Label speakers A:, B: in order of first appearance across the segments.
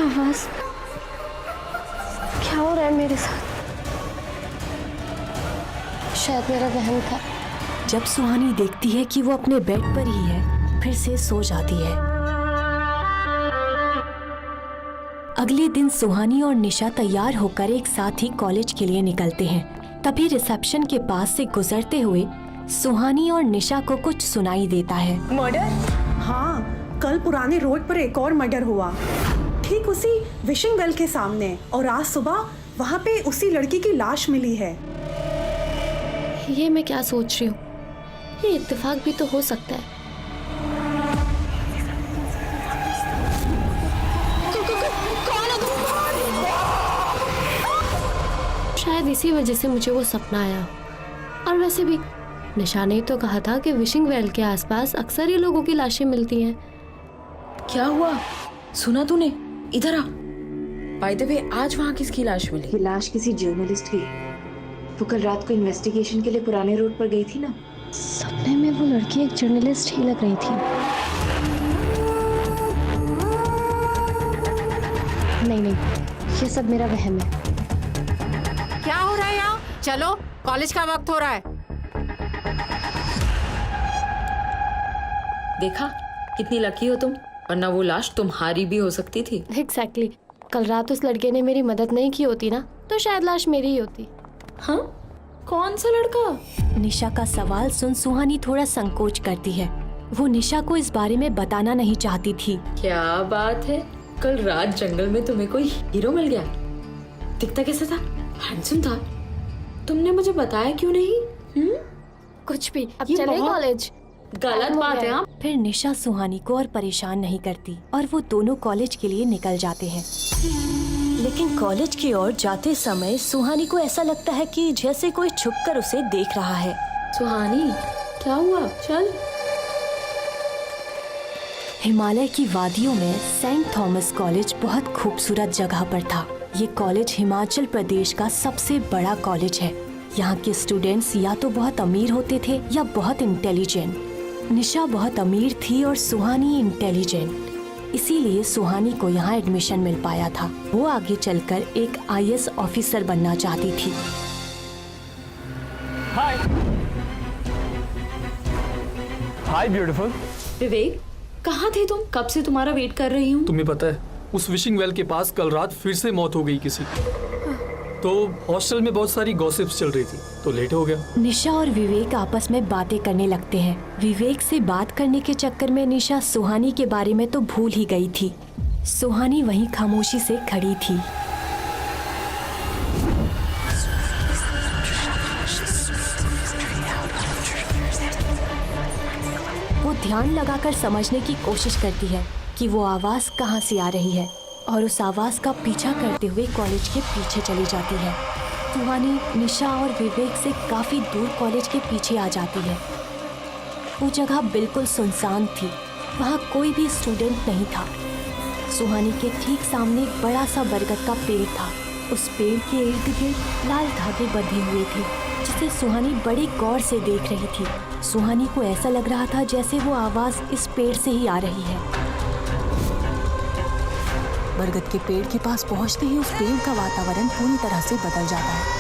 A: आवाज? क्या हो रहा है मेरे साथ? शायद मेरा वहम था।
B: जब सुहानी देखती है कि वो अपने बेड पर ही है, फिर से सो जाती है। अगले दिन सुहानी और निशा तैयार होकर एक साथ ही कॉलेज के लिए निकलते हैं। तभी रिसेप्शन के पास से गुजरते हुए सुहानी और निशा को कुछ सुनाई देता है।
C: मर्डर? हाँ, कल पुराने रोड पर एक और मर्डर हुआ, ठीक उसी विशिंग वेल के सामने, और आज सुबह वहाँ पे उसी लड़की की लाश मिली है।
A: ये मैं क्या सोच रही हूँ? ये इत्तेफाक भी तो हो सकता है। शायद इसी वजह से मुझे वो सपना आया। और वैसे भी निशा ने तो कहा था कि विशिंग वेल के आसपास अक्सर ही लोगों की लाशें मिलती हैं।
D: क्या हुआ? सुना तूने? इधर आ। बाय द वे, आज वहाँ किसकी लाश मिली?
E: ये लाश किसी जर्नलिस्ट की। वो कल रात को इन्वेस्टिगेशन के लिए पुराने रोड पर गई थी ना।
A: सपने में वो लड़की एक जर्नलिस्ट ही लग रही थी। नहीं, ये सब मेरा वहम है।
F: क्या हो रहा है यहाँ? चलो, कॉलेज का वक्त हो रहा है।
D: देखा कितनी लकी हो तुम, वरना वो लाश तुम्हारी भी हो सकती थी।
A: एग्जैक्टली। कल रात उस लड़के ने मेरी मदद नहीं की होती ना, तो शायद लाश मेरी ही होती।
D: हाँ? कौन सा लड़का?
B: निशा का सवाल सुन सुहानी थोड़ा संकोच करती है। वो निशा को इस बारे में बताना नहीं चाहती थी।
D: क्या बात है, कल रात जंगल में तुम्हें कोई हीरो मिल गया? दिखता कैसा था? हैंडसम था। तुमने मुझे बताया क्यों नहीं?
A: कुछ भी। अब
D: ये
A: चले
D: बहुत
A: कॉलेज।
D: गलत बात है। हाँ?
B: फिर निशा सुहानी को और परेशान नहीं करती और वो दोनों कॉलेज के लिए निकल जाते हैं। लेकिन कॉलेज की ओर जाते समय सुहानी को ऐसा लगता है कि जैसे कोई छुपकर उसे देख रहा है।
D: सुहानी, क्या हुआ? चल।
B: हिमालय की वादियों में सेंट थॉमस कॉलेज बहुत खूबसूरत जगह पर था। ये कॉलेज हिमाचल प्रदेश का सबसे बड़ा कॉलेज है। यहाँ के स्टूडेंट्स या तो बहुत अमीर होते थे या बहुत इंटेलिजेंट। निशा बहुत अमीर थी और सुहानी इंटेलिजेंट, इसीलिए सुहानी को यहाँ एडमिशन मिल पाया था। वो आगे चलकर एक IAS ऑफिसर बनना चाहती थी।
G: हाय हाय ब्यूटीफुल।
D: विवेक, कहाँ थे तुम? कब से तुम्हारा वेट कर रही हूँ।
G: तुम्हें पता है उस विशिंग वेल के पास कल रात फिर से मौत हो गई किसी की। तो हॉस्टल में बहुत सारी गॉसिप्स चल रही थी, तो लेट हो गया।
B: निशा और विवेक आपस में बातें करने लगते हैं। विवेक से बात करने के चक्कर में निशा सुहानी के बारे में तो भूल ही गई थी। सुहानी वहीं खामोशी से खड़ी थी। वो ध्यान लगाकर समझने की कोशिश करती है कि वो आवाज कहाँ से आ रही है और उस आवाज का पीछा करते हुए कॉलेज के पीछे चली जाती है। सुहानी निशा और विवेक से काफी दूर कॉलेज के पीछे आ जाती है। वो जगह बिल्कुल सुनसान थी, वहाँ कोई भी स्टूडेंट नहीं था। सुहानी के ठीक सामने एक बड़ा सा बरगद का पेड़ था। उस पेड़ के इर्द गिर्द लाल धागे बंधे हुए थे, जिसे सुहानी बड़ी गौर से देख रही थी। सुहानी को ऐसा लग रहा था जैसे वो आवाज इस पेड़ से ही आ रही है। बरगद के पेड़ के पास पहुंचते ही उस पेड़ का वातावरण पूरी तरह से बदल जाता है।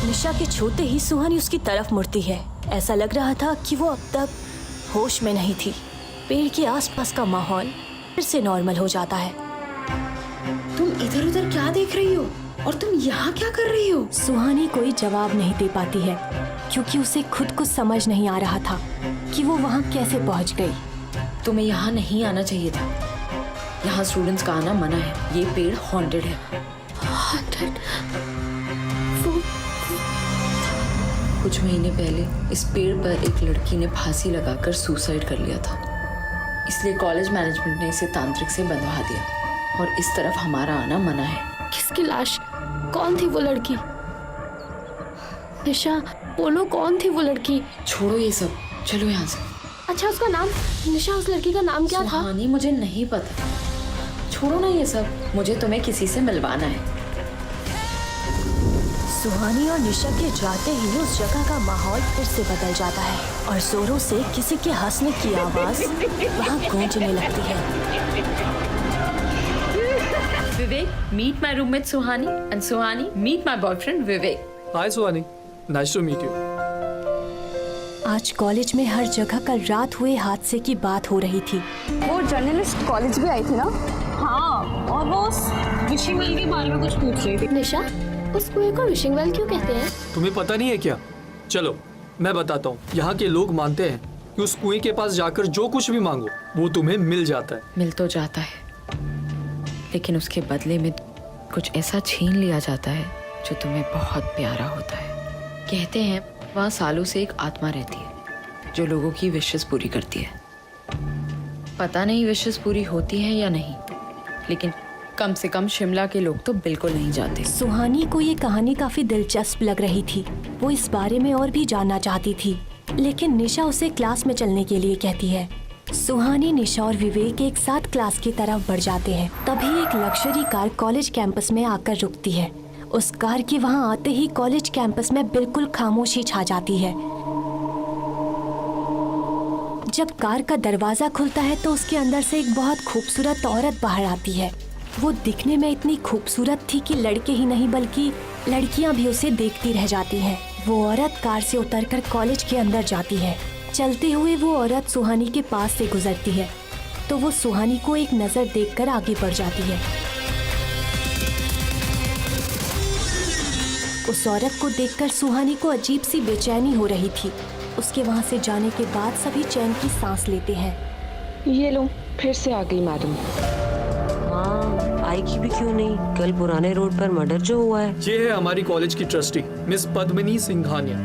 B: निशा के छूते ही सुहानी उसकी तरफ मुड़ती है। ऐसा लग रहा था कि वो अब तक होश में नहीं थी। पेड़ के आसपास का माहौल फिर से नॉर्मल हो जाता है।
D: तुम इधर उधर क्या देख रही हो? और तुम यहाँ क्या कर रही हो?
B: सुहानी कोई जवाब नहीं दे पाती है, क्योंकि उसे खुद को समझ नहीं आ रहा था कि वो वहाँ कैसे पहुँच गई।
D: तुम्हें यहाँ नहीं आना चाहिए था। यहाँ स्टूडेंट्स का आना मना है। ये पेड़ हॉन्टेड है।
A: हॉन्टेड?
D: कुछ महीने पहले इस पेड़ पर एक लड़की ने फांसी लगाकर सुसाइड कर लिया था, इसलिए कॉलेज मैनेजमेंट ने इसे तांत्रिक से बंधवा दिया और इस तरफ हमारा आना मना है।
A: किसकी लाश? कौन थी वो लड़की? निशा, बोलो कौन थी वो लड़की?
D: छोड़ो ये सब, चलो यहाँ से।
A: अच्छा उसका नाम, निशा उस लड़की का नाम क्या था?
D: सुहानी, मुझे नहीं पता। छोड़ो ना ये सब, मुझे तुम्हें किसी से मिलवाना है।
B: सुहानी और निशा के जाते ही उस जगह का माहौल फिर से बदल जाता है और जोरों से किसी के हंसने की आवाज वहाँ गूंजने लगती है।
D: Vivek, meet my roommate Suhani, and Suhani meet my boyfriend Vivek.
G: Hi Suhani, nice to meet you.
B: आज कॉलेज में हर जगह कल रात हुए हादसे की बात हो रही थी।
H: वो जर्नलिस्ट कॉलेज भी आई थी ना? हाँ, और वो उस विशिंग वेल के बारे में कुछ पूछ रही थी।
A: निशा, उस कुएं को विशिंग वेल क्यों कहते हैं?
G: तुम्हें पता नहीं है क्या? चलो मैं बताता हूँ। यहाँ के लोग मानते हैं कि उस कुएं के पास जाकर जो कुछ भी मांगो वो तुम्हें मिल जाता है।
D: मिल तो जाता है, लेकिन उसके बदले में कुछ ऐसा छीन लिया जाता है जो तुम्हें बहुत प्यारा होता है। कहते हैं वहाँ सालों से एक आत्मा रहती है जो लोगों की विशेस पूरी करती है। पता नहीं विशेस पूरी होती है या नहीं, लेकिन कम से कम शिमला के लोग तो बिल्कुल नहीं जाते।
B: सुहानी को ये कहानी काफी दिलचस्प लग रही थी। वो इस बारे में और भी जानना चाहती थी, लेकिन निशा उसे क्लास में चलने के लिए कहती है। सुहानी, निशा और विवेक एक साथ क्लास की तरफ बढ़ जाते हैं। तभी एक लग्जरी कार कॉलेज कैंपस में आकर रुकती है। उस कार के वहाँ आते ही कॉलेज कैंपस में बिल्कुल खामोशी छा जाती है। जब कार का दरवाजा खुलता है तो उसके अंदर से एक बहुत खूबसूरत औरत बाहर आती है। वो दिखने में इतनी खूबसूरत थी कि लड़के ही नहीं बल्कि लड़कियां भी उसे देखती रह जाती हैं। वो औरत कार से उतरकर कॉलेज के अंदर जाती है। चलते हुए वो औरत सुहानी के पास से गुजरती है तो वो सुहानी को एक नजर देखकर आगे बढ़ जाती है। उस औरत को देखकर सुहानी को अजीब सी बेचैनी हो रही थी। उसके वहाँ से जाने के बाद सभी चैन की सांस लेते हैं।
I: ये लो, फिर से आ गई मैडम।
J: हाँ, आएगी भी क्यों नहीं? कल पुराने रोड पर मर्डर जो हुआ है।
G: ये है हमारी कॉलेज की ट्रस्टी मिस पद्मिनी सिंघानिया।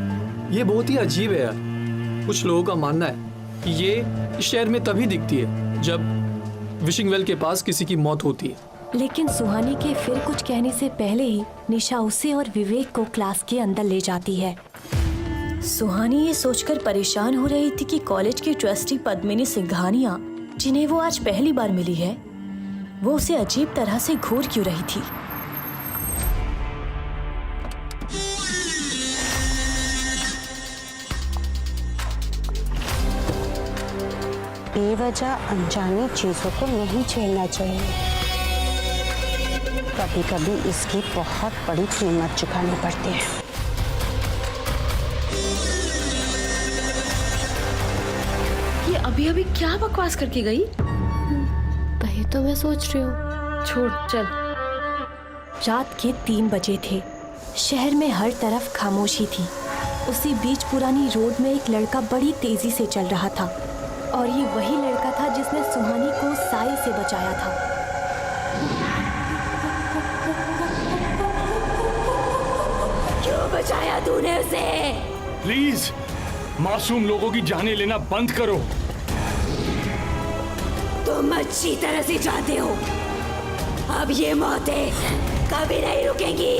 G: ये बहुत ही अजीब है यार। कुछ लोगों का मानना है कि ये इस शहर में तभी दिखती है जब विशिंग वेल के पास किसी की मौत होती है।
B: लेकिन सुहानी के फिर कुछ कहने से पहले ही निशा उसे और विवेक को क्लास के अंदर ले जाती है। सुहानी ये सोचकर परेशान हो रही थी कि कॉलेज की ट्रस्टी पद्मिनी सिंघानिया, जिन्हें वो आज पहली बार मिली है, वो उसे अजीब तरह से घूर क्यों रही थी।
K: बेवजह अनजानी चीजों को नहीं छेड़ना चाहिए। कभी कभी इसकी बहुत बड़ी कीमत चुकानी पड़ती है।
D: ये अभी अभी क्या बकवास करके गई?
A: वही तो मैं सोच रही हूँ।
D: छोड़, चल।
B: रात के 3 बजे थे। शहर में हर तरफ खामोशी थी। उसी बीच पुरानी रोड में एक लड़का बड़ी तेजी से चल रहा था और ये वही लड़का था जिसने सुहानी को साई से बचाया था।
L: क्यों बचाया तूने उसे?
M: प्लीज, मासूम लोगों की जानें लेना बंद करो।
L: तुम अच्छी तरह से जानते हो, अब ये मौतें कभी नहीं रुकेंगी।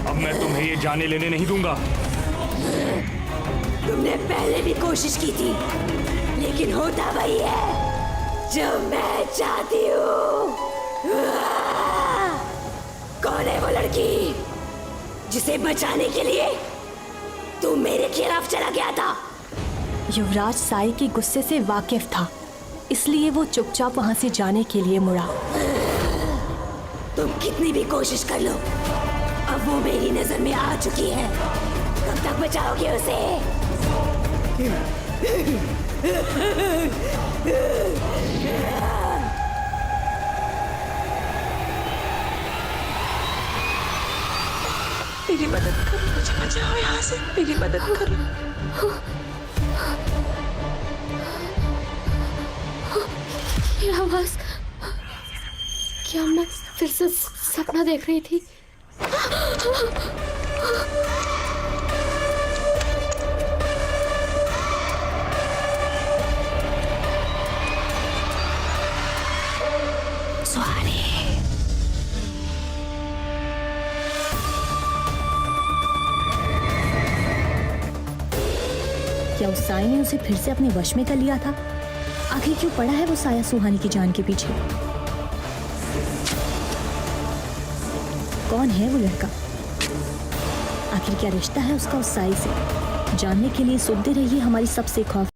M: अब मैं तुम्हें ये जाने लेने नहीं दूंगा।
L: तुमने पहले भी कोशिश की थी, लेकिन होता वही है जो मैं चाहती हूँ। कौन है वो लड़की जिसे बचाने के लिए तू मेरे खिलाफ चला गया था?
B: युवराज साई के गुस्से से वाकिफ था, इसलिए वो चुपचाप वहाँ से जाने के लिए मुड़ा।
L: तुम कितनी भी कोशिश कर लो, अब वो मेरी नजर में आ चुकी है। कब तक बचाओगे उसे?
I: मेरी मदद करो, मुझे बचाओ यहाँ से, मेरी मदद करो।
A: ये आवाज, क्या मैं फिर से सपना देख रही थी?
B: क्या उस साय ने उसे फिर से अपने वश में कर लिया था? आखिर क्यों पड़ा है वो साया सुहानी की जान के पीछे? कौन है वो लड़का? आखिर क्या रिश्ता है उसका उस साई से? जानने के लिए सुनते रहिए हमारी सबसे खौफ